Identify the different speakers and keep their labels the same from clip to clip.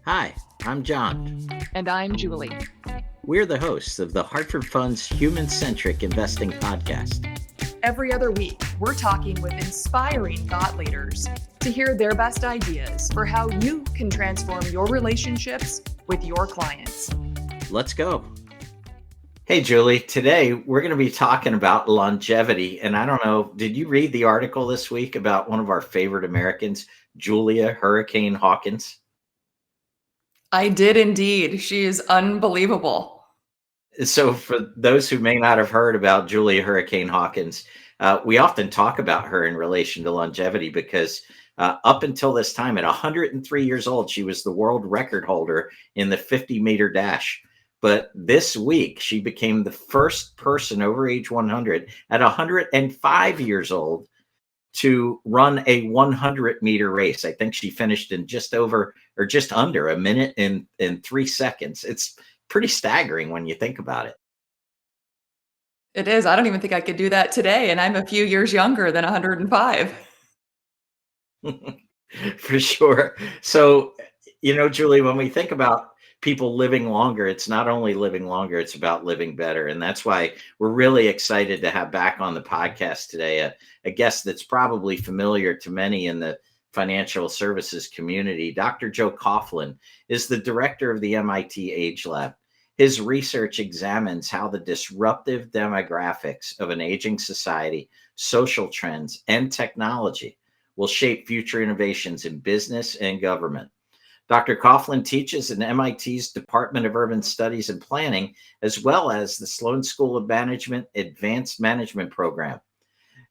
Speaker 1: Hi, I'm John.
Speaker 2: And I'm Julie.
Speaker 1: We're the hosts of the Hartford Fund's Human Centric Investing Podcast.
Speaker 2: Every other week, we're talking with inspiring thought leaders to hear their best ideas for how you can transform your relationships with your clients.
Speaker 1: Let's go. Hey, Julie, today we're going to be talking about longevity. And I don't know, did you read the article this week about one of our favorite Americans, Julia Hurricane Hawkins?
Speaker 2: I did indeed. She is unbelievable.
Speaker 1: So, for those who may not have heard about Julia Hurricane Hawkins, we often talk about her in relation to longevity because up until this time, at 103 years old, she was the world record holder in the 50-meter dash. But this week, she became the first person over age 100 at 105 years old to run a 100-meter race. I think she finished in just over or just under a minute in 3 seconds. It's pretty staggering when you think about it.
Speaker 2: It is. I don't even think I could do that today, and I'm a few years younger than 105.
Speaker 1: For sure. So, Julie, when we think about people living longer, it's not only living longer, it's about living better. And that's why we're really excited to have back on the podcast today a guest that's probably familiar to many in the financial services community. Dr. Joe Coughlin is the director of the MIT Age Lab. His research examines how the disruptive demographics of an aging society, social trends, and technology will shape future innovations in business and government. Dr. Coughlin teaches in MIT's Department of Urban Studies and Planning, as well as the Sloan School of Management Advanced Management Program.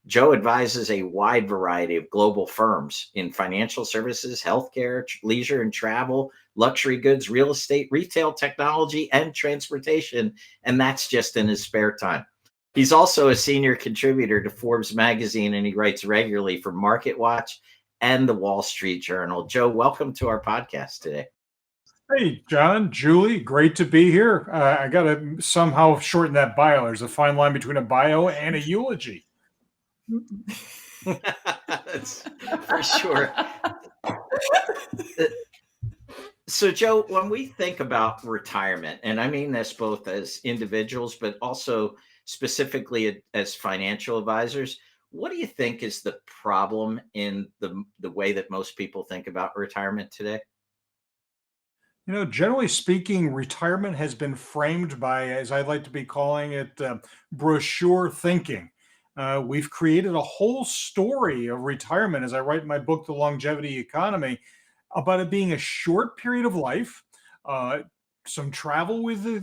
Speaker 1: Joe advises a wide variety of global firms in financial services, healthcare, leisure and travel, luxury goods, real estate, retail, technology, and transportation. And that's just in his spare time. He's also a senior contributor to Forbes magazine, and he writes regularly for MarketWatch and the Wall Street Journal. Joe, welcome to our podcast today.
Speaker 3: Hey, John, Julie, great to be here. I got to somehow shorten that bio. There's a fine line between a bio and a eulogy.
Speaker 1: That's for sure. So, Joe, when we think about retirement, and I mean this both as individuals, but also specifically as financial advisors, what do you think is the problem in the way that most people think about retirement today?
Speaker 3: Generally speaking, retirement has been framed by, as I like to be calling it, brochure thinking. We've created a whole story of retirement, as I write in my book, The Longevity Economy, about it being a short period of life, uh, some travel with the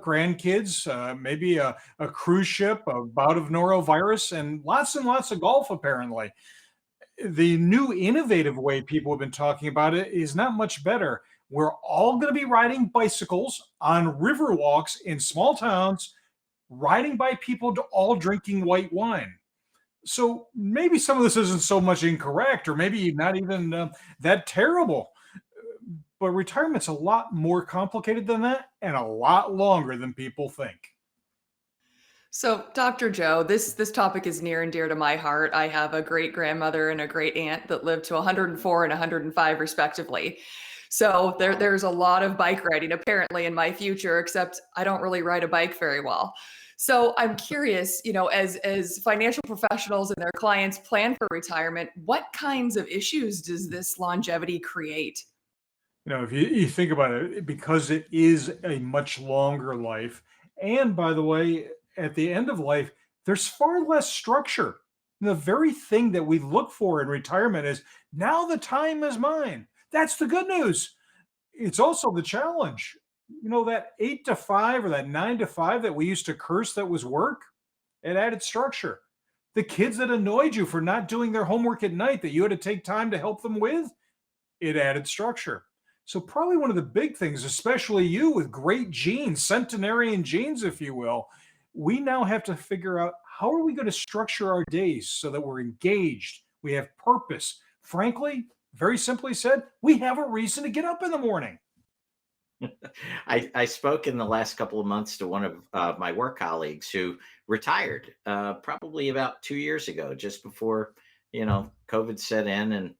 Speaker 3: grandkids, maybe a cruise ship, a bout of norovirus, and lots of golf, apparently. The new innovative way people have been talking about it is not much better. We're all going to be riding bicycles on river walks in small towns, riding by people all drinking white wine. So maybe some of this isn't so much incorrect, or maybe not even that terrible. But retirement's a lot more complicated than that and a lot longer than people think.
Speaker 2: So, Dr. Joe, this topic is near and dear to my heart. I have a great grandmother and a great aunt that lived to 104 and 105 respectively. So there's a lot of bike riding apparently in my future, except I don't really ride a bike very well. So I'm curious, as financial professionals and their clients plan for retirement, what kinds of issues does this longevity create?
Speaker 3: If you think about it, because it is a much longer life, and by the way, at the end of life, there's far less structure. The very thing that we look for in retirement is now the time is mine. That's the good news. It's also the challenge. That 8 to 5 or that 9 to 5 that we used to curse that was work, it added structure. The kids that annoyed you for not doing their homework at night that you had to take time to help them with, it added structure. So probably one of the big things, especially you with great genes, centenarian genes, if you will, we now have to figure out how are we going to structure our days so that we're engaged, we have purpose. Frankly, very simply said, we have a reason to get up in the morning.
Speaker 1: I spoke in the last couple of months to one of my work colleagues who retired probably about 2 years ago, just before COVID set in, and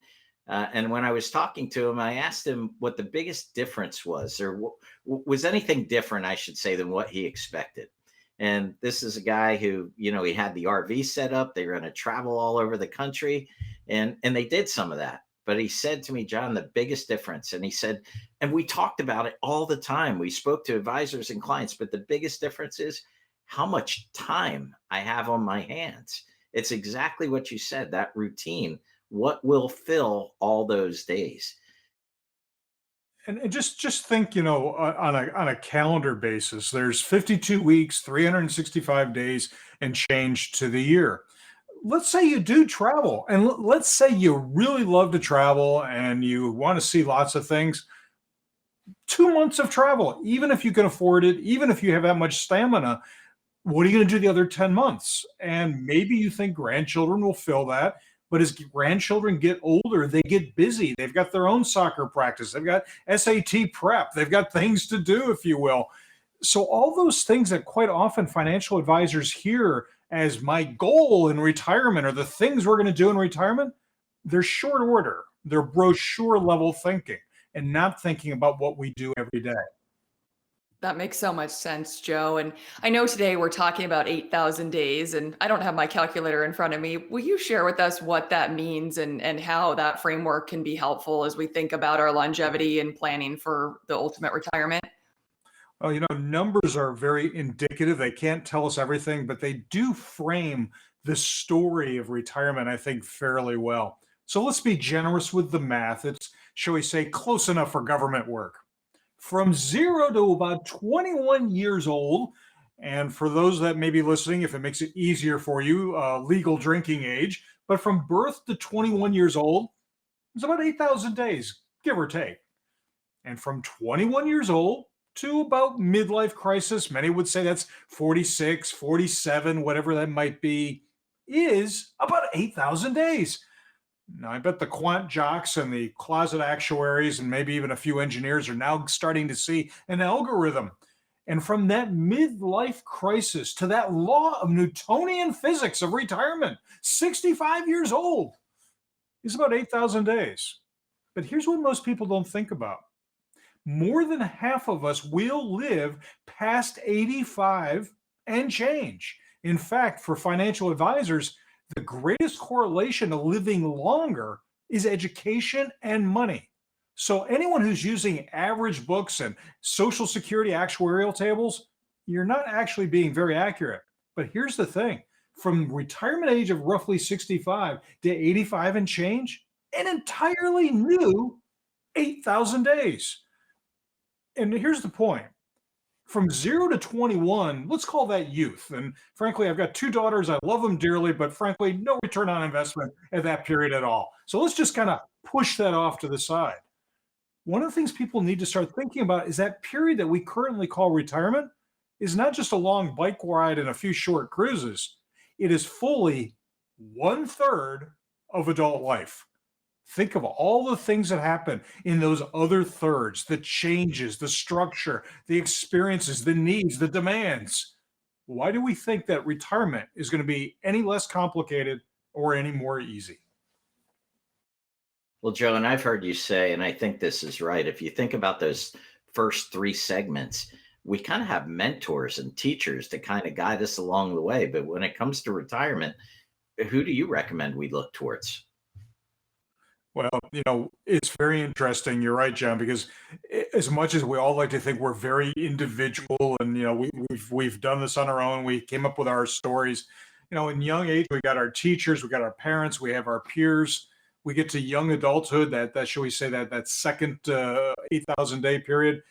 Speaker 1: And when I was talking to him, I asked him what the biggest difference was, or was anything different, I should say, than what he expected. And this is a guy who, he had the RV set up. They were going to travel all over the country, and they did some of that. But he said to me, John, the biggest difference, and he said, and we talked about it all the time. We spoke to advisors and clients, but the biggest difference is how much time I have on my hands. It's exactly what you said, that routine. What will fill all those days?
Speaker 3: And just think, on a calendar basis, there's 52 weeks, 365 days, and change to the year. Let's say you do travel, and let's say you really love to travel and you want to see lots of things. 2 months of travel, even if you can afford it, even if you have that much stamina, what are you going to do the other 10 months? And maybe you think grandchildren will fill that. But as grandchildren get older, they get busy. They've got their own soccer practice. They've got SAT prep. They've got things to do, if you will. So all those things that quite often financial advisors hear as my goal in retirement or the things we're going to do in retirement, they're short order. They're brochure level thinking and not thinking about what we do every day.
Speaker 2: That makes so much sense, Joe. And I know today we're talking about 8,000 days, and I don't have my calculator in front of me. Will you share with us what that means and how that framework can be helpful as we think about our longevity and planning for the ultimate retirement?
Speaker 3: Well, numbers are very indicative. They can't tell us everything, but they do frame the story of retirement, I think, fairly well. So let's be generous with the math. It's, shall we say, close enough for government work. From 0 to about 21 years old, and for those that may be listening, if it makes it easier for you, legal drinking age, but from birth to 21 years old, it's about 8,000 days, give or take. And from 21 years old to about midlife crisis, many would say that's 46, 47, whatever that might be, is about 8,000 days. Now, I bet the quant jocks and the closet actuaries and maybe even a few engineers are now starting to see an algorithm. And from that midlife crisis to that law of Newtonian physics of retirement, 65 years old, is about 8,000 days. But here's what most people don't think about. More than half of us will live past 85 and change. In fact, for financial advisors, the greatest correlation to living longer is education and money. So anyone who's using average books and Social Security actuarial tables, you're not actually being very accurate. But here's the thing. From retirement age of roughly 65 to 85 and change, an entirely new 8,000 days. And here's the point. From 0 to 21, let's call that youth. And frankly, I've got two daughters. I love them dearly, but frankly, no return on investment at that period at all. So let's just kind of push that off to the side. One of the things people need to start thinking about is that period that we currently call retirement is not just a long bike ride and a few short cruises. It is fully 1/3 of adult life. Think of all the things that happen in those other thirds, the changes, the structure, the experiences, the needs, the demands. Why do we think that retirement is going to be any less complicated or any more easy?
Speaker 1: Well, Joe, and I've heard you say, and I think this is right. If you think about those first three segments, we kind of have mentors and teachers to kind of guide us along the way. But when it comes to retirement, who do you recommend we look towards?
Speaker 3: Well, it's very interesting. You're right, John, because as much as we all like to think we're very individual and, we've done this on our own, we came up with our stories. In young age, we got our teachers, we got our parents, we have our peers. We get to young adulthood, that shall we say, that second 8,000 day period.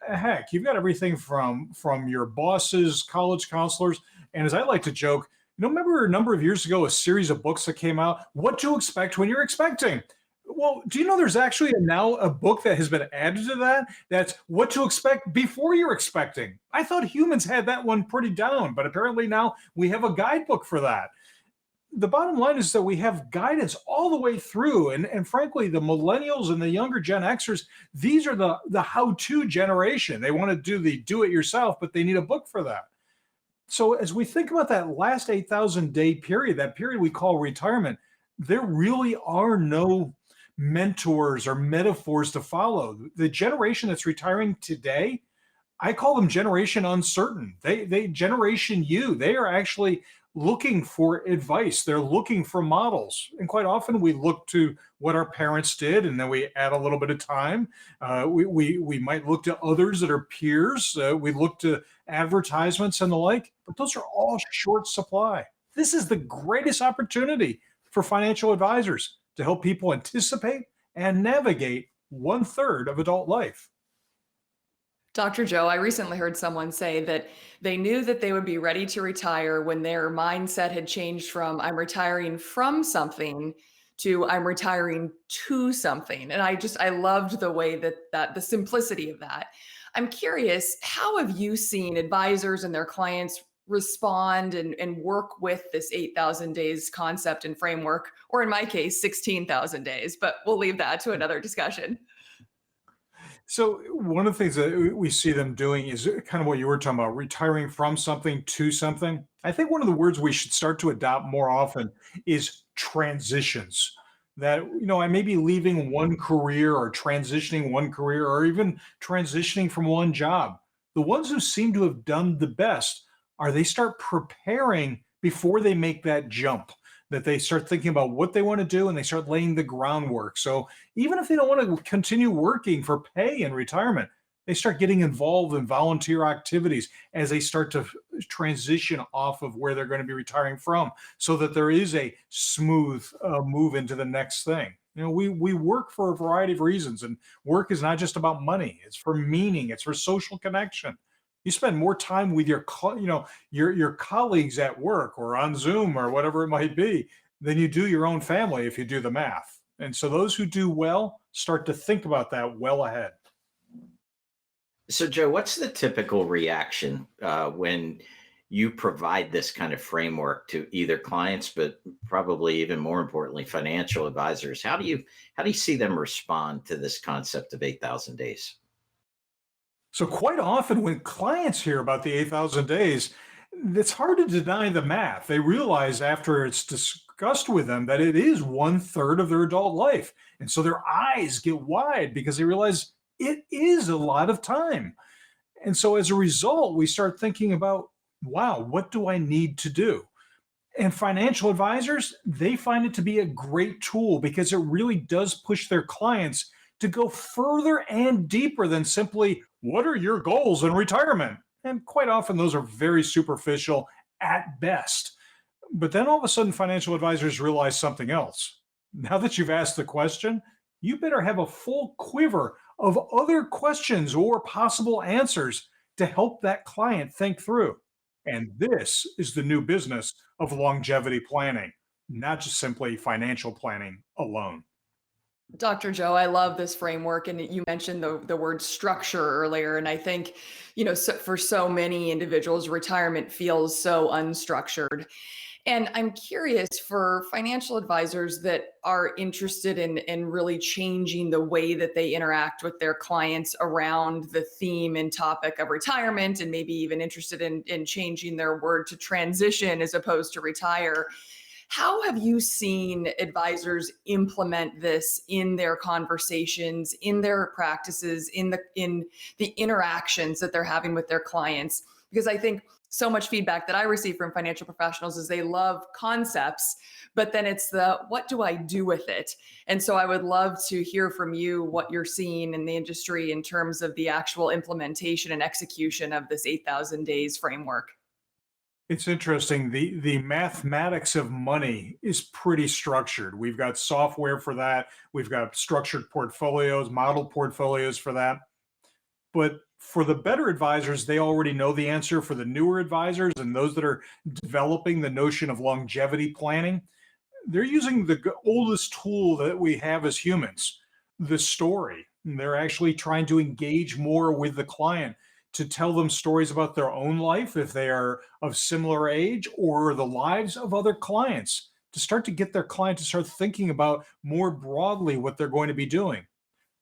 Speaker 3: Heck, you've got everything from your bosses, college counselors, and as I like to joke, remember a number of years ago, a series of books that came out, What to Expect When You're Expecting. Well, do you know there's actually now a book that has been added to that? That's What to Expect Before You're Expecting. I thought humans had that one pretty down, but apparently now we have a guidebook for that. The bottom line is that we have guidance all the way through. And frankly, the millennials and the younger Gen Xers, these are the how-to generation. They want to do the do-it-yourself, but they need a book for that. So as we think about that last 8,000 day period, that period we call retirement, there really are no mentors or metaphors to follow. The generation that's retiring today, I call them generation uncertain. They generation you. They are actually looking for advice. They're looking for models. And quite often we look to what our parents did and then we add a little bit of time. We might look to others that are peers. We look to advertisements and the like, but those are all short supply. This is the greatest opportunity for financial advisors to help people anticipate and navigate one third of adult life.
Speaker 2: Dr. Joe, I recently heard someone say that they knew that they would be ready to retire when their mindset had changed from I'm retiring from something to I'm retiring to something. And I loved the way that the simplicity of that. I'm curious, how have you seen advisors and their clients respond and work with this 8,000 days concept and framework, or in my case, 16,000 days, but we'll leave that to another discussion.
Speaker 3: So one of the things that we see them doing is kind of what you were talking about, retiring from something to something. I think one of the words we should start to adopt more often is transitions. That, I may be leaving one career or transitioning one career or even transitioning from one job. The ones who seem to have done the best are they start preparing before they make that jump, that they start thinking about what they want to do and they start laying the groundwork. So even if they don't want to continue working for pay in retirement, they start getting involved in volunteer activities as they start to transition off of where they're going to be retiring from, so that there is a smooth move into the next thing. We work for a variety of reasons, and work is not just about money. It's for meaning. It's for social connection. You spend more time with your colleagues at work or on Zoom or whatever it might be than you do your own family if you do the math. And so those who do well start to think about that well ahead.
Speaker 1: So, Joe, what's the typical reaction when you provide this kind of framework to either clients, but probably even more importantly, financial advisors? How do you see them respond to this concept of 8,000 days?
Speaker 3: So quite often when clients hear about the 8,000 days, it's hard to deny the math. They realize after it's discussed with them that it is one third of their adult life. And so their eyes get wide because they realize it is a lot of time. And so as a result, we start thinking about, wow, what do I need to do? And financial advisors, they find it to be a great tool because it really does push their clients to go further and deeper than simply, what are your goals in retirement? And quite often, those are very superficial at best. But then all of a sudden, financial advisors realize something else. Now that you've asked the question, you better have a full quiver of other questions or possible answers to help that client think through. And this is the new business of longevity planning, not just simply financial planning alone.
Speaker 2: Dr. Joe, I love this framework. And you mentioned the word structure earlier. And I think, for so many individuals, retirement feels so unstructured. And I'm curious for financial advisors that are interested in really changing the way that they interact with their clients around the theme and topic of retirement, and maybe even interested in changing their word to transition as opposed to retire. How have you seen advisors implement this in their conversations, in their practices, in the interactions that they're having with their clients? Because I think so much feedback that I receive from financial professionals is they love concepts, but then it's what do I do with it? And so I would love to hear from you what you're seeing in the industry in terms of the actual implementation and execution of this 8,000 days framework.
Speaker 3: It's interesting. The mathematics of money is pretty structured. We've got software for that. We've got structured portfolios, model portfolios for that. But for the better advisors, they already know the answer. For the newer advisors and those that are developing the notion of longevity planning, they're using the oldest tool that we have as humans, the story. And they're actually trying to engage more with the client, to tell them stories about their own life if they are of similar age, or the lives of other clients, to start to get their client to start thinking about more broadly what they're going to be doing.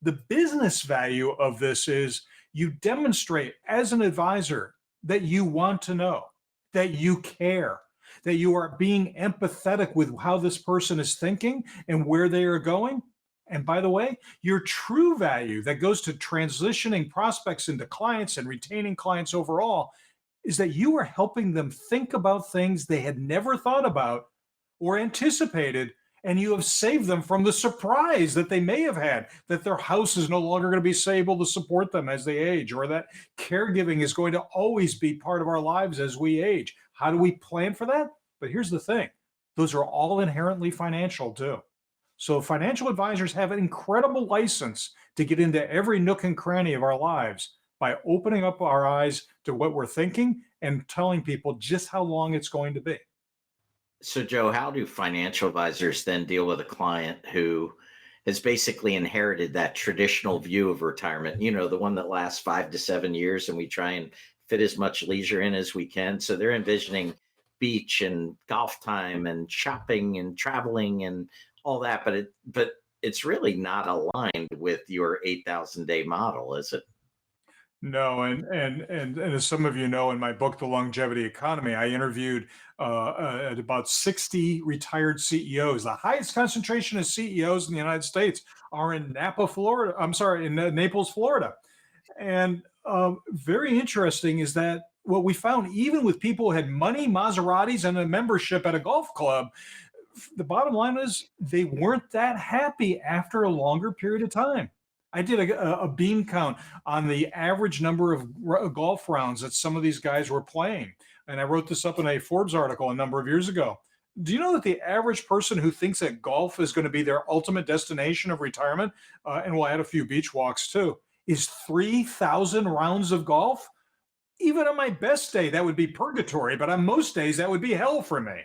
Speaker 3: The business value of this is you demonstrate as an advisor that you want to know, that you care, that you are being empathetic with how this person is thinking and where they are going. And by the way, your true value that goes to transitioning prospects into clients and retaining clients overall is that you are helping them think about things they had never thought about or anticipated, and you have saved them from the surprise that they may have had that their house is no longer going to be able to support them as they age, or that caregiving is going to always be part of our lives as we age. How do we plan for that? But here's the thing, those are all inherently financial too. So financial advisors have an incredible license to get into every nook and cranny of our lives by opening up our eyes to what we're thinking and telling people just how long it's going to be.
Speaker 1: So, Joe, how do financial advisors then deal with a client who has basically inherited that traditional view of retirement, the one that lasts 5 to 7 years, and we try and fit as much leisure in as we can? So they're envisioning beach and golf time and shopping and traveling and all that, but it's really not aligned with your 8,000-day model, is it?
Speaker 3: No, and as some of you know, in my book, The Longevity Economy, I interviewed about 60 retired CEOs. The highest concentration of CEOs in the United States are in Napa, Florida. I'm sorry, in Naples, Florida. And very interesting is that what we found, even with people who had money, Maseratis, and a membership at a golf club, the bottom line is they weren't that happy after a longer period of time. I did a bean count on the average number of golf rounds that some of these guys were playing. And I wrote this up in a Forbes article a number of years ago. Do you know that the average person who thinks that golf is going to be their ultimate destination of retirement, and we'll add a few beach walks too, is 3,000 rounds of golf? Even on my best day, that would be purgatory, but on most days, that would be hell for me.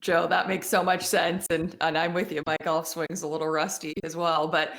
Speaker 2: Joe, that makes so much sense. And I'm with you. My golf swing's a little rusty as well. But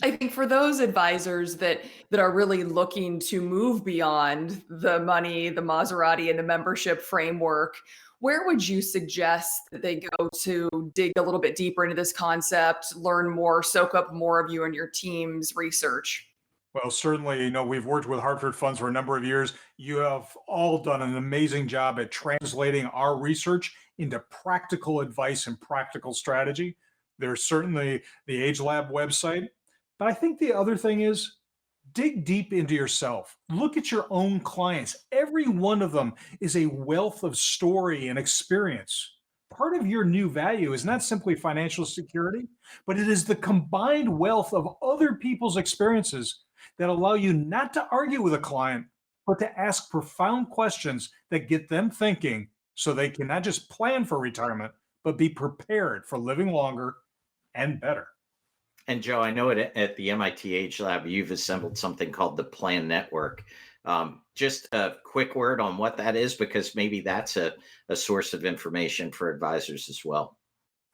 Speaker 2: I think for those advisors that are really looking to move beyond the money, the Maserati, and the membership framework, where would you suggest that they go to dig a little bit deeper into this concept, learn more, soak up more of you and your team's research?
Speaker 3: Well, certainly, we've worked with Hartford Funds for a number of years. You have all done an amazing job at translating our research into practical advice and practical strategy. There's certainly the Age Lab website. But I think the other thing is dig deep into yourself. Look at your own clients. Every one of them is a wealth of story and experience. Part of your new value is not simply financial security, but it is the combined wealth of other people's experiences that allow you not to argue with a client, but to ask profound questions that get them thinking so they can not just plan for retirement, but be prepared for living longer and better.
Speaker 1: And Joe, I know at the MIT Age Lab, you've assembled something called the Plan Network. Just a quick word on what that is, because maybe that's a source of information for advisors as well.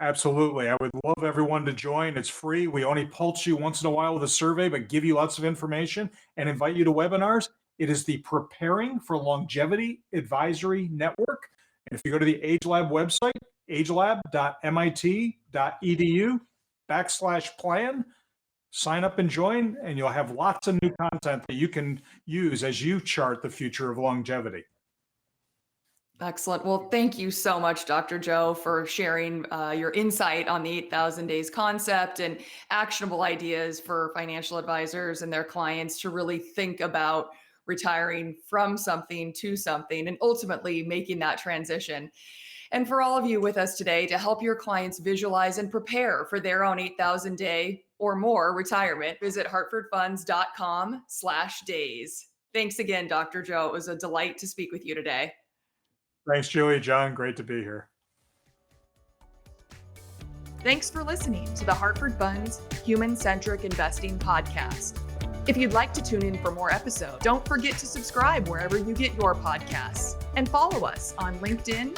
Speaker 3: Absolutely. I would love everyone to join. It's free. We only pulse you once in a while with a survey, but give you lots of information and invite you to webinars. It is the Preparing for Longevity Advisory Network. And if you go to the Age Lab website, agelab.mit.edu/plan, sign up and join, and you'll have lots of new content that you can use as you chart the future of longevity.
Speaker 2: Excellent. Well, thank you so much, Dr. Joe, for sharing your insight on the 8,000 days concept and actionable ideas for financial advisors and their clients to really think about retiring from something to something and ultimately making that transition. And for all of you with us today to help your clients visualize and prepare for their own 8,000 day or more retirement, visit hartfordfunds.com/days. Thanks again, Dr. Joe. It was a delight to speak with you today.
Speaker 3: Thanks, Julie. John, great to be here.
Speaker 2: Thanks for listening to the Hartford Funds Human-Centric Investing Podcast. If you'd like to tune in for more episodes, don't forget to subscribe wherever you get your podcasts and follow us on LinkedIn,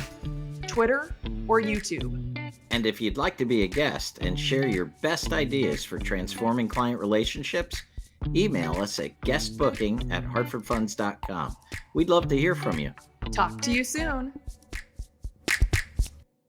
Speaker 2: Twitter, or YouTube.
Speaker 1: And if you'd like to be a guest and share your best ideas for transforming client relationships, email us at guestbooking@hartfordfunds.com. We'd love to hear from you.
Speaker 2: Talk to you soon.